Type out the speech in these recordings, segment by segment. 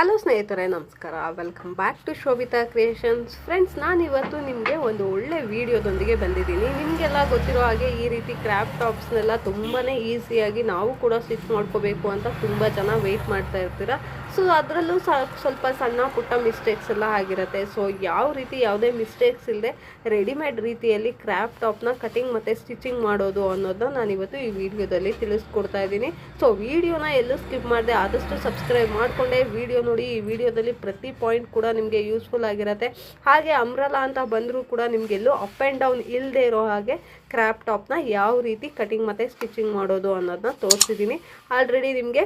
Hello ಸ್ನೇಹಿತರೆ, ನಮಸ್ಕಾರ. Welcome back to Shobhita creations. Friends, ನಾನಿವತ್ತು ನಿಮಗೆ ಒಂದು ಒಳ್ಳೆ ವಿಡಿಯೋದೊಂದಿಗೆ ಬಂದಿದ್ದೀನಿ. ನಿಮಗೆಲ್ಲ ಗೊತ್ತಿರೋ ಹಾಗೆ ಈ ರೀತಿ ಕ್ರಾಫ್ಟ್ ಟಾಪ್ಸ್ನೆಲ್ಲ ತುಂಬಾ ಈಸಿಯಾಗಿ ನಾವು ಕೂಡ ಸ್ಟಿಚ್ ಮಾಡ್ಕೋಬೇಕು ಅಂತ ತುಂಬ ಜನ ವೆಯ್ಟ್ ಮಾಡ್ತಾ ಇರ್ತೀರ. ಸೊ ಅದರಲ್ಲೂ ಸ್ವಲ್ಪ ಸಣ್ಣ ಪುಟ್ಟ ಮಿಸ್ಟೇಕ್ಸ್ ಎಲ್ಲ ಆಗಿರುತ್ತೆ. ಸೊ ಯಾವ ರೀತಿ ಯಾವುದೇ ಮಿಸ್ಟೇಕ್ಸ್ ಇಲ್ಲದೆ ರೆಡಿಮೇಡ್ ರೀತಿಯಲ್ಲಿ ಕ್ರಾಫ್ಟ್ ಟಾಪ್ನ ಕಟಿಂಗ್ ಮತ್ತು ಸ್ಟಿಚಿಂಗ್ ಮಾಡೋದು ಅನ್ನೋದನ್ನ ನಾನಿವತ್ತು ಈ ವಿಡಿಯೋದಲ್ಲಿ ತಿಳಿಸ್ಕೊಡ್ತಾ ಇದ್ದೀನಿ. ಸೊ ವಿಡಿಯೋನ ಎಲ್ಲೂ ಸ್ಕಿಪ್ ಮಾಡದೆ ಆದಷ್ಟು ಸಬ್ಸ್ಕ್ರೈಬ್ ಮಾಡಿಕೊಂಡೆ ವಿಡಿಯೋ ನೋಡಿ. ಈ ವಿಡಿಯೋದಲ್ಲಿ ಪ್ರತಿ ಪಾಯಿಂಟ್ ಕೂಡ ನಿಮಗೆ ಯೂಸ್ಫುಲ್ ಆಗಿರುತ್ತೆ. ಹಾಗೆ ಅಂಬ್ರಲಾ ಅಂತ ಬಂದರೂ ಕೂಡ ನಿಮಗೆಲ್ಲೂ ಅಪ್ ಆ್ಯಂಡ್ ಡೌನ್ ಇಲ್ಲದೆ ಇರೋ ಹಾಗೆ ಕ್ರಾಫ್ಟ್ ಟಾಪ್ನ ಯಾವ ರೀತಿ ಕಟಿಂಗ್ ಮತ್ತು ಸ್ಟಿಚಿಂಗ್ ಮಾಡೋದು ಅನ್ನೋದನ್ನ ತೋರಿಸಿದ್ದೀನಿ. ಆಲ್ರೆಡಿ ನಿಮಗೆ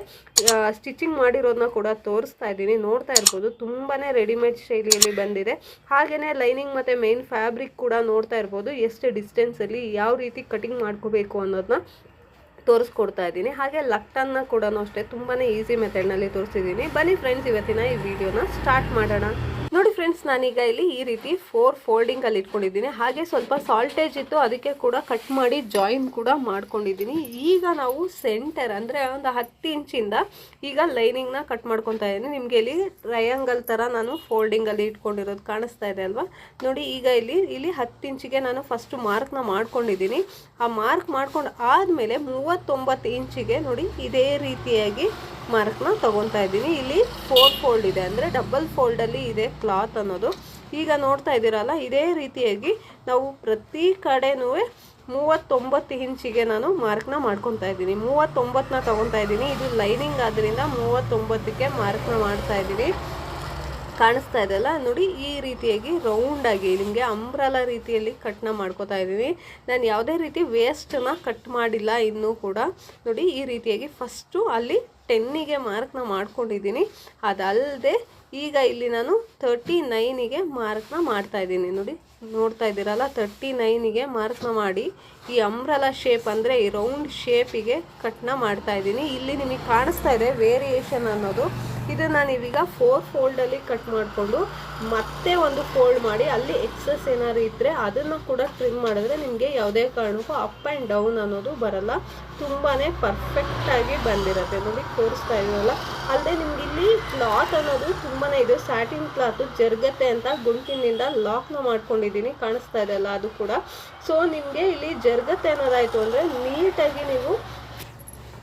ಸ್ಟಿಚಿಂಗ್ ಮಾಡಿರೋದನ್ನ ಕೂಡ ತೋರಿಸ್ತಾ ಇದ್ದೀನಿ. ನೋಡ್ತಾ ಇರ್ಬೋದು, ತುಂಬಾ ರೆಡಿಮೇಡ್ ಶೈಲಿಯಲ್ಲಿ ಬಂದಿದೆ. ಹಾಗೆಯೇ ಲೈನಿಂಗ್ ಮತ್ತು ಮೇನ್ ಫ್ಯಾಬ್ರಿಕ್ ಕೂಡ ನೋಡ್ತಾ ಇರ್ಬೋದು, ಎಷ್ಟು ಡಿಸ್ಟೆನ್ಸಲ್ಲಿ ಯಾವ ರೀತಿ ಕಟಿಂಗ್ ಮಾಡ್ಕೋಬೇಕು ಅನ್ನೋದನ್ನ ತೋರಿಸ್ಕೊಡ್ತಾ ಇದ್ದೀನಿ. ಹಾಗೆ ಲಕ್ಟನ್ನ ಕೂಡ ಅಷ್ಟೇ ತುಂಬಾ ಈಸಿ ಮೆಥಡ್ನಲ್ಲಿ ತೋರಿಸಿದ್ದೀನಿ. ಬನ್ನಿ ಫ್ರೆಂಡ್ಸ್, ಇವತ್ತಿನ ಈ ವಿಡಿಯೋನ ಸ್ಟಾರ್ಟ್ ಮಾಡೋಣ. ನೋಡಿ ಫ್ರೆಂಡ್ಸ್, ನಾನೀಗ ಇಲ್ಲಿ ಈ ರೀತಿ 4 ಫೋಲ್ಡಿಂಗಲ್ಲಿ ಇಟ್ಕೊಂಡಿದ್ದೀನಿ. ಹಾಗೆ ಸ್ವಲ್ಪ ಸಾಲ್ಟೇಜ್ ಇತ್ತು, ಅದಕ್ಕೆ ಕೂಡ ಕಟ್ ಮಾಡಿ ಜಾಯಿನ್ ಕೂಡ ಮಾಡ್ಕೊಂಡಿದ್ದೀನಿ. ಈಗ ನಾವು ಸೆಂಟರ್ ಅಂದರೆ ಒಂದು 10 ಇಂಚಿಂದ ಈಗ ಲೈನಿಂಗ್ನ ಕಟ್ ಮಾಡ್ಕೊತಾ ಇದ್ದೀನಿ. ನಿಮಗೆ ಇಲ್ಲಿ ಟ್ರಯಾಂಗಲ್ ಥರ ನಾನು ಫೋಲ್ಡಿಂಗಲ್ಲಿ ಇಟ್ಕೊಂಡಿರೋದು ಕಾಣಿಸ್ತಾ ಇದೆ ಅಲ್ವಾ. ನೋಡಿ, ಈಗ ಇಲ್ಲಿ 10 ಇಂಚಿಗೆ ನಾನು ಫಸ್ಟ್ ಮಾರ್ಕ್ನ ಮಾಡ್ಕೊಂಡಿದ್ದೀನಿ. ಆ ಮಾರ್ಕ್ ಮಾಡ್ಕೊಂಡು ಆದಮೇಲೆ 39 ಇಂಚಿಗೆ ನೋಡಿ ಇದೇ ರೀತಿಯಾಗಿ ಮಾರ್ಕ್ನ ತೊಗೊತಾ ಇದ್ದೀನಿ. ಇಲ್ಲಿ 4 ಫೋಲ್ಡ್ ಇದೆ, ಅಂದರೆ ಡಬಲ್ ಫೋಲ್ಡಲ್ಲಿ ಇದೆ ಕ್ಲಾತ್ ಅನ್ನೋದು. ಈಗ ನೋಡ್ತಾ ಇದ್ದೀರಲ್ಲ, ಇದೇ ರೀತಿಯಾಗಿ ನಾವು ಪ್ರತಿ ಕಡೆನೂ 39 ಇಂಚಿಗೆ ನಾನು ಮಾರ್ಕ್ನ ಮಾಡ್ಕೊತಾ ಇದ್ದೀನಿ. 39ನ ತೊಗೊತಾ ಇದ್ದೀನಿ. ಇದು ಲೈನಿಂಗ್ ಆದ್ದರಿಂದ 39ಕ್ಕೆ ಮಾರ್ಕ್ನ ಮಾಡ್ತಾ ಇದ್ದೀನಿ. ಕಾಣಿಸ್ತಾ ಇದೆಯಲ್ಲ ನೋಡಿ, ಈ ರೀತಿಯಾಗಿ ರೌಂಡಾಗಿ ನಿಮಗೆ ಅಂಬ್ರಲಾ ರೀತಿಯಲ್ಲಿ ಕಟ್ನ ಮಾಡ್ಕೋತಾ ಇದ್ದೀನಿ. ನಾನು ಯಾವುದೇ ರೀತಿ ವೇಸ್ಟನ್ನ ಕಟ್ ಮಾಡಿಲ್ಲ ಇನ್ನೂ ಕೂಡ. ನೋಡಿ, ಈ ರೀತಿಯಾಗಿ ಫಸ್ಟು ಅಲ್ಲಿ 10ಗೆ ಮಾರ್ಕ್ನ ಮಾಡ್ಕೊಂಡಿದ್ದೀನಿ. ಅದಲ್ಲದೆ ಈಗ ಇಲ್ಲಿ ನಾನು 39ಗೆ ಮಾರ್ಕ್ನ ಮಾಡ್ತಾ ಇದ್ದೀನಿ. ನೋಡ್ತಾ ಇದ್ದೀರಲ್ಲ, 39ಗೆ ಮಾರ್ಕ್ನ ಮಾಡಿ ಈ ಅಂಬ್ರಲಾ ಶೇಪ್ ಅಂದರೆ ಈ ರೌಂಡ್ ಶೇಪಿಗೆ ಕಟ್ನ ಮಾಡ್ತಾ ಇದ್ದೀನಿ. ಇಲ್ಲಿ ನಿಮಗೆ ಕಾಣಿಸ್ತಾ ಇದೆ ವೇರಿಯೇಷನ್ ಅನ್ನೋದು. ಇದನ್ನು ನೀವೀಗ 4 ಫೋಲ್ಡಲ್ಲಿ ಕಟ್ ಮಾಡಿಕೊಂಡು ಮತ್ತೆ ಒಂದು ಫೋಲ್ಡ್ ಮಾಡಿ ಅಲ್ಲಿ ಎಕ್ಸಸ್ ಏನಾದ್ರು ಇದ್ದರೆ ಅದನ್ನು ಕೂಡ ಟ್ರಿಮ್ ಮಾಡಿದ್ರೆ ನಿಮಗೆ ಯಾವುದೇ ಕಾರಣಕ್ಕೂ ಅಪ್ ಆ್ಯಂಡ್ ಡೌನ್ ಅನ್ನೋದು ಬರಲ್ಲ. ತುಂಬಾ ಪರ್ಫೆಕ್ಟಾಗಿ ಬಂದಿರುತ್ತೆ. ನೋಡಿ, ತೋರಿಸ್ತಾ ಇದೀವಲ್ಲ. ಅಲ್ಲದೆ ನಿಮ್ಗೆ ಇಲ್ಲಿ ಕ್ಲಾತ್ ಅನ್ನೋದು ತುಂಬಾ ಇದು ಸ್ಯಾಟಿನ್ ಕ್ಲಾತು ಜರುಗತ್ತೆ ಅಂತ ಗುಂಪಿನಿಂದ ಲಾಕ್ನ ಮಾಡ್ಕೊಂಡಿದ್ದೀನಿ. ಕಾಣಿಸ್ತಾ ಇದೆಯಲ್ಲ, ಅದು ಕೂಡ. ಸೊ ನಿಮಗೆ ಇಲ್ಲಿ ಜರುಗತ್ತೆ ಅನ್ನೋದಾಯಿತು ಅಂದರೆ ನೀಟಾಗಿ ನೀವು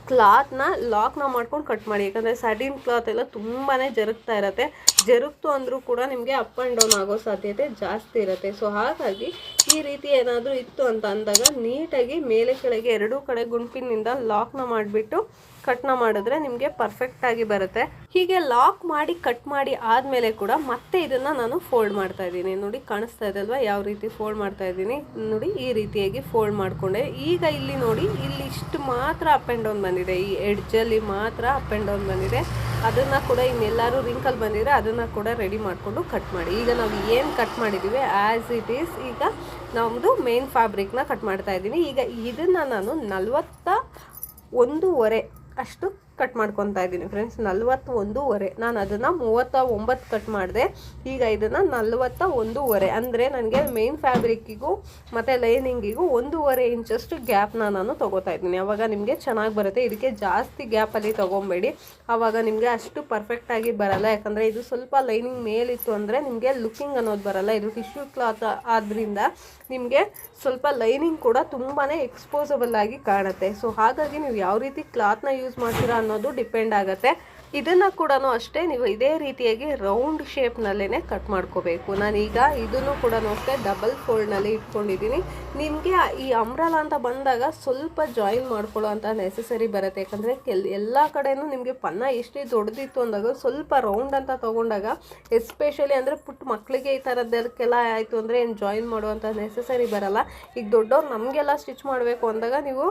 ಕ್ಲಾತ್ನ ಲಾಕ್ನ ಮಾಡ್ಕೊಂಡು ಕಟ್ ಮಾಡಿ. ಯಾಕಂದರೆ ಸ್ಯಾಟಿನ್ ಕ್ಲಾತ್ ಎಲ್ಲ ತುಂಬಾ ಜರುಗ್ತಾ ಇರುತ್ತೆ. ಜರುಗ್ತು ಅಂದರೂ ಕೂಡ ನಿಮಗೆ ಅಪ್ ಆ್ಯಂಡ್ ಡೌನ್ ಆಗೋ ಸಾಧ್ಯತೆ ಜಾಸ್ತಿ ಇರುತ್ತೆ. ಸೊ ಹಾಗಾಗಿ ಈ ರೀತಿ ಏನಾದರೂ ಇತ್ತು ಅಂತ ಅಂದಾಗ ನೀಟಾಗಿ ಮೇಲೆ ಕೆಳಗೆ ಎರಡೂ ಕಡೆ ಗುಂಪಿನಿಂದ ಲಾಕ್ನ ಮಾಡಿಬಿಟ್ಟು ಕಟ್ನ ಮಾಡಿದ್ರೆ ನಿಮಗೆ ಪರ್ಫೆಕ್ಟಾಗಿ ಬರುತ್ತೆ. ಹೀಗೆ ಲಾಕ್ ಮಾಡಿ ಕಟ್ ಮಾಡಿ ಆದಮೇಲೆ ಕೂಡ ಮತ್ತೆ ಇದನ್ನು ನಾನು ಫೋಲ್ಡ್ ಮಾಡ್ತಾ ಇದ್ದೀನಿ. ನೋಡಿ, ಕಾಣಿಸ್ತಾ ಇದೆ ಅಲ್ವಾ ಯಾವ ರೀತಿ ಫೋಲ್ಡ್ ಮಾಡ್ತಾ ಇದ್ದೀನಿ. ನೋಡಿ, ಈ ರೀತಿಯಾಗಿ ಫೋಲ್ಡ್ ಮಾಡಿಕೊಂಡೆ. ಈಗ ಇಲ್ಲಿ ನೋಡಿ, ಇಲ್ಲಿ ಇಷ್ಟು ಮಾತ್ರ ಅಪ್ ಆ್ಯಂಡ್ ಡೌನ್ ಬಂದಿದೆ. ಈ ಎಡ್ಜಲ್ಲಿ ಮಾತ್ರ ಅಪ್ ಆ್ಯಂಡ್ ಡೌನ್ ಬಂದಿದೆ. ಅದನ್ನು ಕೂಡ ಇನ್ನೆಲ್ಲರೂ ರಿಂಕಲ್ ಬಂದಿದ್ರೆ ಅದನ್ನು ಕೂಡ ರೆಡಿ ಮಾಡಿಕೊಂಡು ಕಟ್ ಮಾಡಿ. ಈಗ ನಾವು ಏನು ಕಟ್ ಮಾಡಿದ್ದೀವಿ ಆ್ಯಸ್ ಇಟ್ ಈಸ್ ಈಗ ನಮ್ಮದು ಮೇನ್ ಫ್ಯಾಬ್ರಿಕ್ನ ಕಟ್ ಮಾಡ್ತಾ ಇದ್ದೀನಿ. ಈಗ ಇದನ್ನು ನಾನು 41.5 ಅಷ್ಟು ಕಟ್ ಮಾಡ್ಕೊತಾ ಇದ್ದೀನಿ ಫ್ರೆಂಡ್ಸ್. 41.5. ನಾನು ಅದನ್ನು 39 ಕಟ್ ಮಾಡಿದೆ. ಈಗ ಇದನ್ನು 41.5 ಅಂದರೆ ನನಗೆ ಮೇನ್ ಫ್ಯಾಬ್ರಿಕ್ಕಿಗೂ ಮತ್ತು ಲೈನಿಂಗಿಗೂ 1.5 ಇಂಚಷ್ಟು ಗ್ಯಾಪ್ನ ನಾನು ತೊಗೋತಾ ಇದ್ದೀನಿ. ಆವಾಗ ನಿಮಗೆ ಚೆನ್ನಾಗಿ ಬರುತ್ತೆ. ಇದಕ್ಕೆ ಜಾಸ್ತಿ ಗ್ಯಾಪಲ್ಲಿ ತೊಗೊಬೇಡಿ, ಆವಾಗ ನಿಮಗೆ ಅಷ್ಟು ಪರ್ಫೆಕ್ಟಾಗಿ ಬರಲ್ಲ. ಯಾಕಂದರೆ ಇದು ಸ್ವಲ್ಪ ಲೈನಿಂಗ್ ಮೇಲಿತ್ತು ಅಂದರೆ ನಿಮಗೆ ಲುಕ್ಕಿಂಗ್ ಅನ್ನೋದು ಬರಲ್ಲ. ಇದು ಟಿಶ್ಯೂ ಕ್ಲಾತ್ ಆದ್ದರಿಂದ ನಿಮಗೆ ಸ್ವಲ್ಪ ಲೈನಿಂಗ್ ಕೂಡ ತುಂಬಾ ಎಕ್ಸ್ಪೋಸಬಲ್ ಆಗಿ ಕಾಣುತ್ತೆ. ಸೊ ಹಾಗಾಗಿ ನೀವು ಯಾವ ರೀತಿ ಕ್ಲಾತ್ನ ಯೂಸ್ ಮಾಡ್ತೀರಾ ಅನ್ನೋದು ಡಿಪೆಂಡ್ ಆಗುತ್ತೆ. ಇದನ್ನು ಕೂಡ ಅಷ್ಟೇ ನೀವು ಇದೇ ರೀತಿಯಾಗಿ ರೌಂಡ್ ಶೇಪ್ನಲ್ಲೇ ಕಟ್ ಮಾಡ್ಕೋಬೇಕು. ನಾನೀಗ ಇದನ್ನು ಕೂಡ ಅಷ್ಟೇ ಡಬಲ್ ಫೋಲ್ಡ್ನಲ್ಲಿ ಇಟ್ಕೊಂಡಿದ್ದೀನಿ. ನಿಮಗೆ ಈ ಅಂಬ್ರಲಾ ಅಂತ ಬಂದಾಗ ಸ್ವಲ್ಪ ಜಾಯಿನ್ ಮಾಡ್ಕೊಳ್ಳೋ ಅಂತ ನೆಸೆಸರಿ ಬರುತ್ತೆ. ಯಾಕಂದರೆ ಎಲ್ಲ ಕಡೆಯೂ ನಿಮಗೆ ಪನ್ನ ಎಷ್ಟೇ ದೊಡ್ಡದಿತ್ತು ಅಂದಾಗ ಸ್ವಲ್ಪ ರೌಂಡ್ ಅಂತ ತೊಗೊಂಡಾಗ ಎಸ್ಪೆಷಲಿ ಅಂದರೆ ಪುಟ್ಟ ಮಕ್ಕಳಿಗೆ ಈ ಥರದ್ದಕ್ಕೆಲ್ಲ ಆಯಿತು ಅಂದರೆ ಏನು ಜಾಯಿನ್ ಮಾಡುವಂಥ ನೆಸೆಸರಿ ಬರಲ್ಲ. ಈಗ ದೊಡ್ಡವ್ರು ನಮಗೆಲ್ಲ ಸ್ಟಿಚ್ ಮಾಡಬೇಕು ಅಂದಾಗ ನೀವು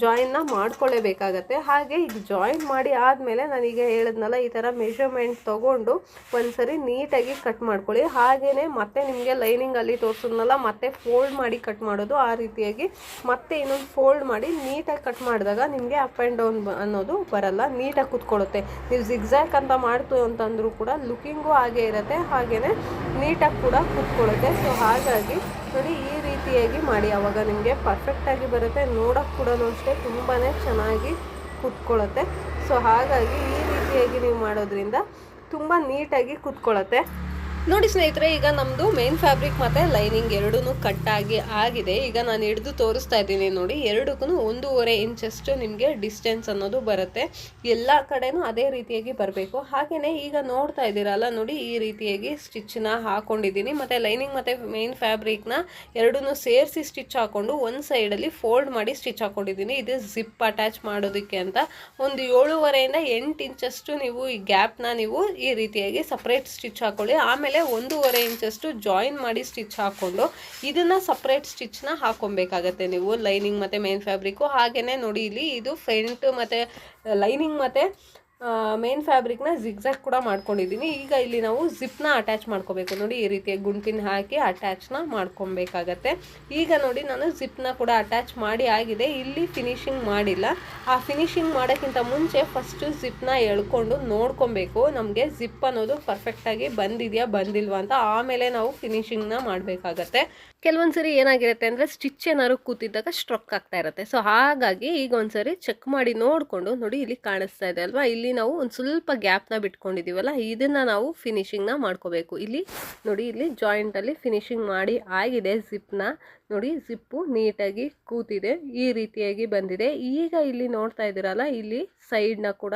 ಜಾಯಿನ್ನ ಮಾಡ್ಕೊಳ್ಳೇಬೇಕಾಗತ್ತೆ. ಹಾಗೆ ಈಗ ಜಾಯಿನ್ ಮಾಡಿ ಆದಮೇಲೆ ನಾನೀಗ ಹೇಳಿದ್ನಲ್ಲ, ಈ ಥರ ಮೆಷರ್ಮೆಂಟ್ ತೊಗೊಂಡು ಒಂದ್ಸರಿ ನೀಟಾಗಿ ಕಟ್ ಮಾಡ್ಕೊಳ್ಳಿ. ಹಾಗೆಯೇ ಮತ್ತೆ ನಿಮಗೆ ಲೈನಿಂಗಲ್ಲಿ ತೋರಿಸಿದ್ನಲ್ಲ, ಮತ್ತೆ ಫೋಲ್ಡ್ ಮಾಡಿ ಕಟ್ ಮಾಡೋದು. ಆ ರೀತಿಯಾಗಿ ಮತ್ತೆ ಇನ್ನೊಂದು ಫೋಲ್ಡ್ ಮಾಡಿ ನೀಟಾಗಿ ಕಟ್ ಮಾಡಿದಾಗ ನಿಮಗೆ ಅಪ್ ಆ್ಯಂಡ್ ಡೌನ್ ಅನ್ನೋದು ಬರಲ್ಲ, ನೀಟಾಗಿ ಕೂತ್ಕೊಳ್ಳುತ್ತೆ. ನೀವು ಜಿಗ್ಜ್ಯಾಕ್ ಅಂತ ಮಾಡ್ತು ಅಂತಂದರೂ ಕೂಡ ಲುಕಿಂಗು ಹಾಗೇ ಇರುತ್ತೆ, ಹಾಗೆಯೇ ನೀಟಾಗಿ ಕೂಡ ಕೂತ್ಕೊಳ್ಳುತ್ತೆ. ಸೊ ಹಾಗಾಗಿ ನೋಡಿ, ಈ ರೀತಿಯಾಗಿ ಮಾಡಿ, ಆವಾಗ ನಿಮಗೆ ಪರ್ಫೆಕ್ಟಾಗಿ ಬರುತ್ತೆ. ನೋಡೋಕ್ಕೆ ಕೂಡ ಅಷ್ಟೇ ತುಂಬಾ ಚೆನ್ನಾಗಿ ಕೂತ್ಕೊಳ್ಳುತ್ತೆ. ಸೊ ಹಾಗಾಗಿ ಈ ರೀತಿಯಾಗಿ ನೀವು ಮಾಡೋದ್ರಿಂದ ತುಂಬ ನೀಟಾಗಿ ಕೂತ್ಕೊಳ್ಳುತ್ತೆ. ನೋಡಿ ಸ್ನೇಹಿತರೆ, ಈಗ ನಮ್ಮದು ಮೇನ್ ಫ್ಯಾಬ್ರಿಕ್ ಮತ್ತು ಲೈನಿಂಗ್ ಎರಡೂ ಕಟ್ಟಾಗಿ ಆಗಿದೆ. ಈಗ ನಾನು ಹಿಡಿದು ತೋರಿಸ್ತಾ ಇದ್ದೀನಿ ನೋಡಿ, ಎರಡಕ್ಕೂ 1.5 ಇಂಚಷ್ಟು ನಿಮಗೆ ಡಿಸ್ಟೆನ್ಸ್ ಅನ್ನೋದು ಬರುತ್ತೆ. ಎಲ್ಲ ಕಡೆನೂ ಅದೇ ರೀತಿಯಾಗಿ ಬರಬೇಕು. ಹಾಗೆಯೇ ಈಗ ನೋಡ್ತಾ ಇದ್ದೀರಲ್ಲ ನೋಡಿ, ಈ ರೀತಿಯಾಗಿ ಸ್ಟಿಚ್ಚನ್ನ ಹಾಕ್ಕೊಂಡಿದ್ದೀನಿ. ಮತ್ತು ಲೈನಿಂಗ್ ಮತ್ತು ಮೇನ್ ಫ್ಯಾಬ್ರಿಕ್ನ ಎರಡೂ ಸೇರಿಸಿ ಸ್ಟಿಚ್ ಹಾಕ್ಕೊಂಡು ಒಂದು ಸೈಡಲ್ಲಿ ಫೋಲ್ಡ್ ಮಾಡಿ ಸ್ಟಿಚ್ ಹಾಕ್ಕೊಂಡಿದ್ದೀನಿ. ಇದು ಜಿಪ್ ಅಟ್ಯಾಚ್ ಮಾಡೋದಕ್ಕೆ ಅಂತ. ಒಂದು 7.5 ಇಂದ 8 ಇಂಚಷ್ಟು ನೀವು ಈ ಗ್ಯಾಪ್ನ ನೀವು ಈ ರೀತಿಯಾಗಿ ಸಪ್ರೇಟ್ ಸ್ಟಿಚ್ ಹಾಕ್ಕೊಳ್ಳಿ. ಆಮೇಲೆ 1.5 ಇಂಚಷ್ಟು ಜಾಯಿನ್ ಮಾಡಿ ಸ್ಟಿಚ್ ಹಾಕ್ಕೊಂಡು ಇದನ್ನ ಸಪ್ರೇಟ್ ಸ್ಟಿಚ್ನ ಹಾಕೊಬೇಕಾಗತ್ತೆ ನೀವು, ಲೈನಿಂಗ್ ಮತ್ತು ಮೇನ್ ಫ್ಯಾಬ್ರಿಕ್ಕು. ಹಾಗೆಯೇ ನೋಡಿ, ಇಲ್ಲಿ ಇದು ಫ್ರಂಟ್ ಮತ್ತು ಲೈನಿಂಗ್ ಮತ್ತು ಮೇನ್ ಫ್ಯಾಬ್ರಿಕ್ನ ಜಿಗ್ಜಾಗ್ ಕೂಡ ಮಾಡ್ಕೊಂಡಿದ್ದೀನಿ. ಈಗ ಇಲ್ಲಿ ನಾವು ಜಿಪ್ನ ಅಟ್ಯಾಚ್ ಮಾಡ್ಕೋಬೇಕು. ನೋಡಿ, ಈ ರೀತಿಯಾಗಿ ಗುಂಪಿನ ಹಾಕಿ ಅಟ್ಯಾಚ್ನ ಮಾಡ್ಕೊಬೇಕಾಗತ್ತೆ. ಈಗ ನೋಡಿ, ನಾನು ಜಿಪ್ನ ಕೂಡ ಅಟ್ಯಾಚ್ ಮಾಡಿ ಆಗಿದೆ. ಇಲ್ಲಿ ಫಿನಿಶಿಂಗ್ ಮಾಡಿಲ್ಲ. ಆ ಫಿನಿಶಿಂಗ್ ಮಾಡೋಕ್ಕಿಂತ ಮುಂಚೆ ಫಸ್ಟು ಜಿಪ್ನ ಎಳ್ಕೊಂಡು ನೋಡ್ಕೊಬೇಕು, ನಮಗೆ ಜಿಪ್ ಅನ್ನೋದು ಪರ್ಫೆಕ್ಟಾಗಿ ಬಂದಿದೆಯಾ ಬಂದಿಲ್ವಾ ಅಂತ. ಆಮೇಲೆ ನಾವು ಫಿನಿಶಿಂಗ್ನ ಮಾಡಬೇಕಾಗತ್ತೆ. ಕೆಲವೊಂದು ಸರಿ ಏನಾಗಿರುತ್ತೆ ಅಂದರೆ ಸ್ಟಿಚ್ ಏನಾದ್ರು ಕೂತಿದ್ದಾಗ ಸ್ಟ್ರಕ್ ಆಗ್ತಾ ಇರುತ್ತೆ. ಸೊ ಹಾಗಾಗಿ ಈಗ ಒಂದ್ಸರಿ ಚೆಕ್ ಮಾಡಿ ನೋಡಿಕೊಂಡು ನೋಡಿ, ಇಲ್ಲಿ ಕಾಣಿಸ್ತಾ ಇದೆ ಅಲ್ವಾ, ಇಲ್ಲಿ ನಾವು ಒಂದು ಸ್ವಲ್ಪ ಗ್ಯಾಪ್ನ ಬಿಟ್ಕೊಂಡಿದ್ದೀವಲ್ಲ, ಇದನ್ನು ನಾವು ಫಿನಿಶಿಂಗ್ನ ಮಾಡ್ಕೋಬೇಕು. ಇಲ್ಲಿ ನೋಡಿ, ಇಲ್ಲಿ ಜಾಯಿಂಟಲ್ಲಿ ಫಿನಿಶಿಂಗ್ ಮಾಡಿ ಆಗಿದೆ. ಜಿಪ್ನ ನೋಡಿ, ಜಿಪ್ಪು ನೀಟಾಗಿ ಕೂತಿದೆ, ಈ ರೀತಿಯಾಗಿ ಬಂದಿದೆ. ಈಗ ಇಲ್ಲಿ ನೋಡ್ತಾ ಇದ್ದೀರಲ್ಲ, ಇಲ್ಲಿ ಸೈಡ್ನ ಕೂಡ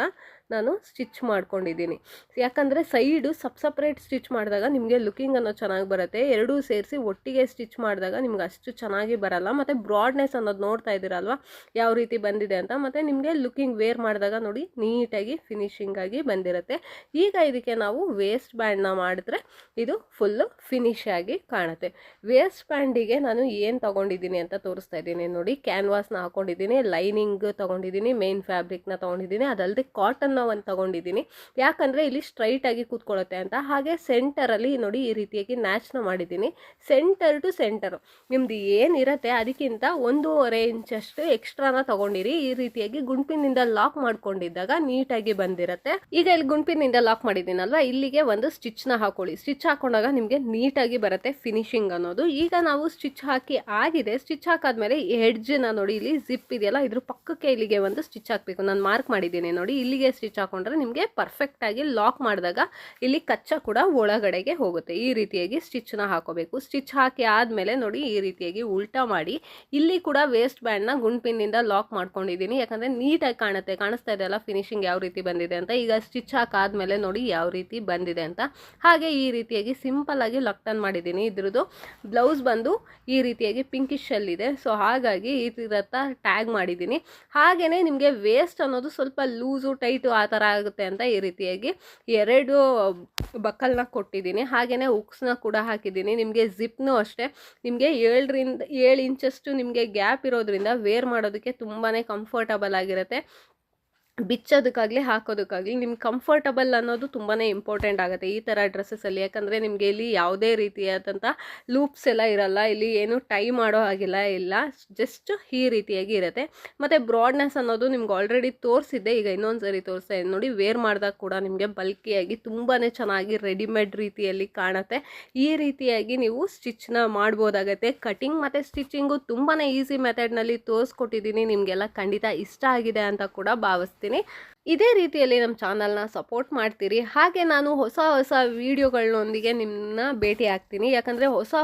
ನಾನು ಸ್ಟಿಚ್ ಮಾಡ್ಕೊಂಡಿದ್ದೀನಿ. ಯಾಕಂದರೆ ಸೈಡು ಸಪ್ರೇಟ್ ಸ್ಟಿಚ್ ಮಾಡಿದಾಗ ನಿಮಗೆ ಲುಕಿಂಗ್ ಅನ್ನೋ ಚೆನ್ನಾಗಿ ಬರುತ್ತೆ. ಎರಡೂ ಸೇರಿಸಿ ಒಟ್ಟಿಗೆ ಸ್ಟಿಚ್ ಮಾಡಿದಾಗ ನಿಮ್ಗೆ ಅಷ್ಟು ಚೆನ್ನಾಗಿ ಬರಲ್ಲ. ಮತ್ತು ಬ್ರಾಡ್ನೆಸ್ ಅನ್ನೋದು ನೋಡ್ತಾ ಇದ್ದೀರಲ್ವ ಯಾವ ರೀತಿ ಬಂದಿದೆ ಅಂತ. ಮತ್ತು ನಿಮಗೆ ಲುಕಿಂಗ್ ವೇರ್ ಮಾಡಿದಾಗ ನೋಡಿ ನೀಟಾಗಿ ಫಿನಿಶಿಂಗ್ ಆಗಿ ಬಂದಿರುತ್ತೆ. ಈಗ ಇದಕ್ಕೆ ನಾವು ವೇಸ್ಟ್ ಬ್ಯಾಂಡ್ನ ಮಾಡಿದ್ರೆ ಇದು ಫುಲ್ಲು ಫಿನಿಶ್ ಆಗಿ ಕಾಣುತ್ತೆ. ವೇಸ್ಟ್ ಬ್ಯಾಂಡಿಗೆ ನಾನು ಏನು ತೊಗೊಂಡಿದ್ದೀನಿ ಅಂತ ತೋರಿಸ್ತಾ ಇದ್ದೀನಿ ನೋಡಿ. ಕ್ಯಾನ್ವಾಸ್ನ ಹಾಕೊಂಡಿದ್ದೀನಿ, ಲೈನಿಂಗ್ ತೊಗೊಂಡಿದ್ದೀನಿ, ಮೇನ್ ಫ್ಯಾಬ್ರಿಕ್ನ ತೊಗೊಂಡಿದ್ದೀನಿ, ಅದಲ್ಲದೆ ಕಾಟನ್ನ ಒಂದು ತೊಗೊಂಡಿದ್ದೀನಿ. ಯಾಕಂದರೆ ಇಲ್ಲಿ ಸ್ಟ್ರೈಟಾಗಿ ಕೂತ್ಕೊಳ್ಳುತ್ತೆ ಅಂತ. ಹಾಗೆ ಸೆಂಟರಲ್ಲಿ ನೋಡಿ ಈ ರೀತಿಯಾಗಿ ನ್ಯಾಚ್ನ ಮಾಡಿದ್ದೀನಿ. ಸೆಂಟರ್ ಟು ಸೆಂಟರು ನಿಮ್ದು ಏನಿರುತ್ತೆ ಅದಕ್ಕಿಂತ 1.5 ಇಂಚಷ್ಟು ಎಕ್ಸ್ಟ್ರಾನ ತೊಗೊಂಡಿರಿ. ಈ ರೀತಿಯಾಗಿ ಗುಂಪಿನಿಂದ ಲಾಕ್ ಮಾಡ್ಕೊಂಡಿದ್ದಾಗ ನೀಟಾಗಿ ಬಂದಿರುತ್ತೆ. ಈಗ ಇಲ್ಲಿ ಗುಂಪಿನಿಂದ ಲಾಕ್ ಮಾಡಿದ್ದೀನಲ್ವ, ಇಲ್ಲಿಗೆ ಒಂದು ಸ್ಟಿಚ್ನ ಹಾಕೊಳ್ಳಿ. ಸ್ಟಿಚ್ ಹಾಕೊಂಡಾಗ ನಿಮಗೆ ನೀಟಾಗಿ ಬರುತ್ತೆ ಫಿನಿಶಿಂಗ್ ಅನ್ನೋದು. ಈಗ ನಾವು ಸ್ಟಿಚ್ ಹಾಕಿ ಆಗಿದೆ. ಸ್ಟಿಚ್ ಹಾಕಾದ್ಮೇಲೆ ಎಡ್ಜ್ನ ನೋಡಿ, ಇಲ್ಲಿ ಜಿಪ್ ಇದೆಯಲ್ಲ ಇದ್ರ ಪಕ್ಕಕ್ಕೆ ಇಲ್ಲಿಗೆ ಒಂದು ಸ್ಟಿಚ್ ಹಾಕಬೇಕು. ನಾನು ಮಾರ್ಕ್ ಮಾಡಿದ್ದೀನಿ ನೋಡಿ, ಇಲ್ಲಿಗೆ ಸ್ಟಿಚ್ ಹಾಕೊಂಡ್ರೆ ನಿಮಗೆ ಪರ್ಫೆಕ್ಟಾಗಿ ಲಾಕ್ ಮಾಡಿದಾಗ ಇಲ್ಲಿ ಕಚ್ಚಾ ಕೂಡ ಒಳಗಡೆಗೆ ಹೋಗುತ್ತೆ. ಈ ರೀತಿಯಾಗಿ ಸ್ಟಿಚ್ನ ಹಾಕೋಬೇಕು. ಸ್ಟಿಚ್ ಹಾಕಿ ಆದಮೇಲೆ ನೋಡಿ, ಈ ರೀತಿಯಾಗಿ ಉಲ್ಟಾ ಮಾಡಿ ಇಲ್ಲಿ ಕೂಡ ವೇಸ್ಟ್ ಬ್ಯಾಂಡ್ನ ಗುಂಪಿನಿಂದ ಲಾಕ್ ಮಾಡ್ಕೊಂಡಿದ್ದೀನಿ. ಯಾಕಂದರೆ ನೀಟಾಗಿ ಕಾಣಿಸ್ತಾ ಇದೆ ಅಲ್ಲ ಫಿನಿಶಿಂಗ್ ಯಾವ ರೀತಿ ಬಂದಿದೆ ಅಂತ. ಈಗ ಸ್ಟಿಚ್ ಹಾಕಾದ್ಮೇಲೆ ನೋಡಿ ಯಾವ ರೀತಿ ಬಂದಿದೆ ಅಂತ. ಹಾಗೆ ಈ ರೀತಿಯಾಗಿ ಸಿಂಪಲ್ ಆಗಿ ಲಕ್ಟನ್ ಮಾಡಿದ್ದೀನಿ. ಇದ್ರದ್ದು ಬ್ಲೌಸ್ ಬಂದು ಈ ರೀತಿಯಾಗಿ ಪಿಂಕಿಶಲ್ಲಿದೆ. ಸೊ ಹಾಗಾಗಿ ಈ ಥರ ಟ್ಯಾಗ್ ಮಾಡಿದ್ದೀನಿ. ಹಾಗೆಯೇ ನಿಮಗೆ ವೇಸ್ಟ್ ಅನ್ನೋದು ಸ್ವಲ್ಪ ಲೂಸು ಟೈಟು ಆ ಥರ ಆಗುತ್ತೆ ಅಂತ ಈ ರೀತಿಯಾಗಿ 2 ಬಕ್ಕಲ್ನ ಕೊಟ್ಟಿದ್ದೀನಿ. ಹಾಗೆಯೇ ಉಕ್ಸ್ನ ಕೂಡ ಹಾಕಿದ್ದೀನಿ. ನಿಮಗೆ ಜಿಪ್ನು ಅಷ್ಟೇ ನಿಮಗೆ 7 ಇಂಚಷ್ಟು ನಿಮಗೆ ಗ್ಯಾಪ್ ಇರೋದ್ರಿಂದ ವೇರ್ ಮಾಡೋದಕ್ಕೆ ತುಂಬಾ ಕಂಫರ್ಟಬಲ್ ಆಗಿರುತ್ತೆ. ಬಿಚ್ಚೋದಕ್ಕಾಗಲಿ ಹಾಕೋದಕ್ಕಾಗಲಿ ನಿಮ್ಗೆ ಕಂಫರ್ಟಬಲ್ ಅನ್ನೋದು ತುಂಬಾ ಇಂಪಾರ್ಟೆಂಟ್ ಆಗುತ್ತೆ ಈ ಥರ ಡ್ರೆಸ್ಸಸಲ್ಲಿ. ಯಾಕಂದರೆ ನಿಮಗೆ ಇಲ್ಲಿ ಯಾವುದೇ ರೀತಿಯಾದಂಥ ಲೂಪ್ಸ್ ಎಲ್ಲ ಇರಲ್ಲ, ಇಲ್ಲಿ ಏನು ಟೈ ಮಾಡೋ ಹಾಗಿಲ್ಲ, ಇಲ್ಲ ಜಸ್ಟ್ ಈ ರೀತಿಯಾಗಿ ಇರುತ್ತೆ. ಮತ್ತು ಬ್ರಾಡ್ನೆಸ್ ಅನ್ನೋದು ನಿಮ್ಗೆ ಆಲ್ರೆಡಿ ತೋರಿಸಿದ್ದೆ, ಈಗ ಇನ್ನೊಂದು ಸರಿ ತೋರಿಸ್ತಾ ಇದ್ದೀನಿ ನೋಡಿ. ವೇರ್ ಮಾಡಿದಾಗ ಕೂಡ ನಿಮಗೆ ಬಲ್ಕಿಯಾಗಿ ತುಂಬಾ ಚೆನ್ನಾಗಿ ರೆಡಿಮೇಡ್ ರೀತಿಯಲ್ಲಿ ಕಾಣುತ್ತೆ. ಈ ರೀತಿಯಾಗಿ ನೀವು ಸ್ಟಿಚ್ನ ಮಾಡ್ಬೋದಾಗತ್ತೆ. ಕಟಿಂಗ್ ಮತ್ತು ಸ್ಟಿಚಿಂಗು ತುಂಬಾ ಈಸಿ ಮೆಥಡ್ನಲ್ಲಿ ತೋರಿಸ್ಕೊಟ್ಟಿದ್ದೀನಿ. ನಿಮಗೆಲ್ಲ ಖಂಡಿತ ಇಷ್ಟ ಆಗಿದೆ ಅಂತ ಕೂಡ ಭಾವಿಸ್ತೀನಿ. ಇದೇ ರೀತಿಯಲ್ಲಿ ನಮ್ಮ ಚಾನಲ್ನ ಸಪೋರ್ಟ್ ಮಾಡ್ತೀರಿ. ಹಾಗೆ ನಾನು ಹೊಸ ವೀಡಿಯೋಗಳನ್ನೊಂದಿಗೆ ನಿಮ್ಮನ್ನ ಭೇಟಿ ಆಗ್ತೀನಿ. ಯಾಕಂದರೆ ಹೊಸ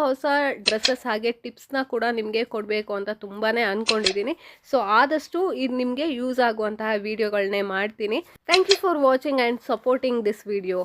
ಡ್ರೆಸ್ಸಸ್ ಹಾಗೆ ಟಿಪ್ಸ್ನ ಕೂಡ ನಿಮಗೆ ಕೊಡಬೇಕು ಅಂತ ತುಂಬಾ ಅಂದ್ಕೊಂಡಿದ್ದೀನಿ. ಸೊ ಆದಷ್ಟು ಇದು ನಿಮಗೆ ಯೂಸ್ ಆಗುವಂತಹ ವೀಡಿಯೋಗಳನ್ನೇ ಮಾಡ್ತೀನಿ. Thank you for watching and supporting this video.